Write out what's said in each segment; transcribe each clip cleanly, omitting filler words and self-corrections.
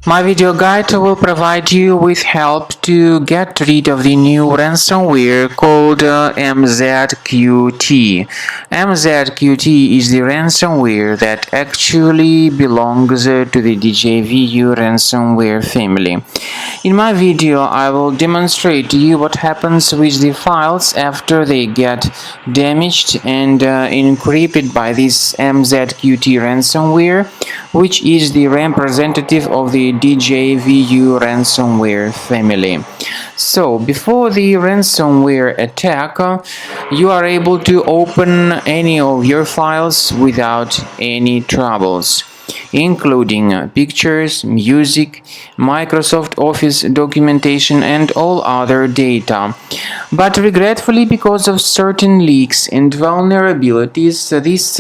My video guide will provide you with help to get rid of the new ransomware called Mzqt. Mzqt is the ransomware that actually belongs to the DJVU ransomware family. In my video, I will demonstrate to you what happens with the files after they get damaged and encrypted by this Mzqt ransomware, which is the representative of the DJVU ransomware family. So, before the ransomware attack, you are able to open any of your files without any troubles, including pictures, music, Microsoft Office documentation, and all other data. But regretfully, because of certain leaks and vulnerabilities, this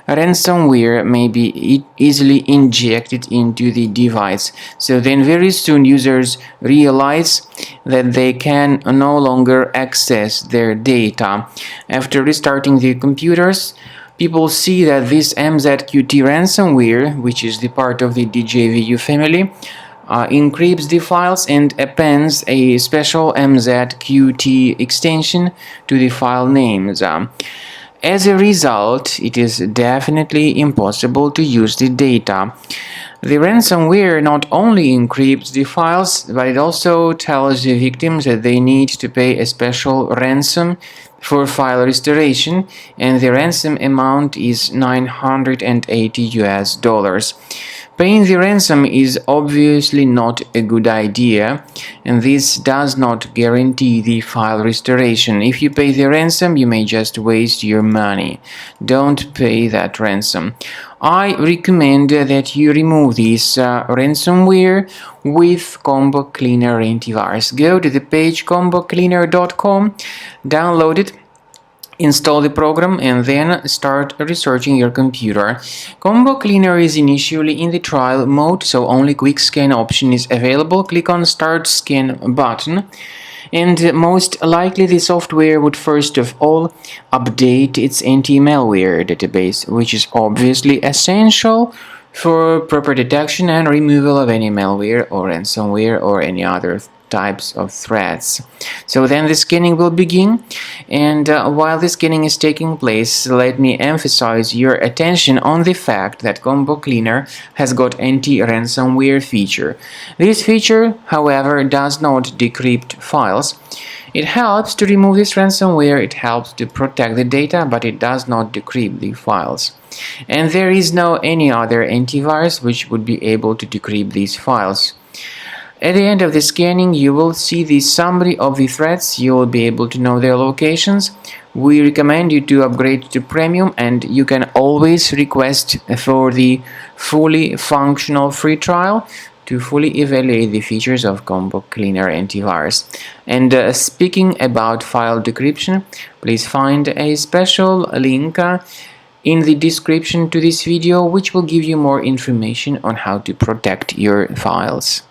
ransomware may be easily injected into the device. So then very soon users realize that they can no longer access their data. After restarting their computers, people see that this Mzqt ransomware, which is the part of the DJVU family, encrypts the files and appends a special Mzqt extension to the file names. As a result, it is definitely impossible to use the data. The ransomware not only encrypts the files, but it also tells the victims that they need to pay a special ransom for file restoration, and the ransom amount is $980. Paying the ransom is obviously not a good idea, and this does not guarantee the file restoration. If you pay the ransom, you may just waste your money. Don't pay that ransom. I recommend that you remove this ransomware with Combo Cleaner Antivirus. Go to the page combocleaner.com, download it, install the program, and then start researching your computer. Combo Cleaner is initially in the trial mode, so only quick scan option is available. Click on Start Scan button, and most likely the software would first of all update its anti-malware database, which is obviously essential for proper detection and removal of any malware or ransomware or any other types of threats. So then the scanning will begin, and while the scanning is taking place, let me emphasize your attention on the fact that Combo Cleaner has got anti-ransomware feature. This feature, however, does not decrypt files. It helps to remove this ransomware, it helps to protect the data, but it does not decrypt the files. And there is no any other antivirus which would be able to decrypt these files. At the end of the scanning, you will see the summary of the threats. You will be able to know their locations. We recommend you to upgrade to Premium, and you can always request for the fully functional free trial to fully evaluate the features of Combo Cleaner Antivirus. And speaking about file decryption, please find a special link in the description to this video, which will give you more information on how to protect your files.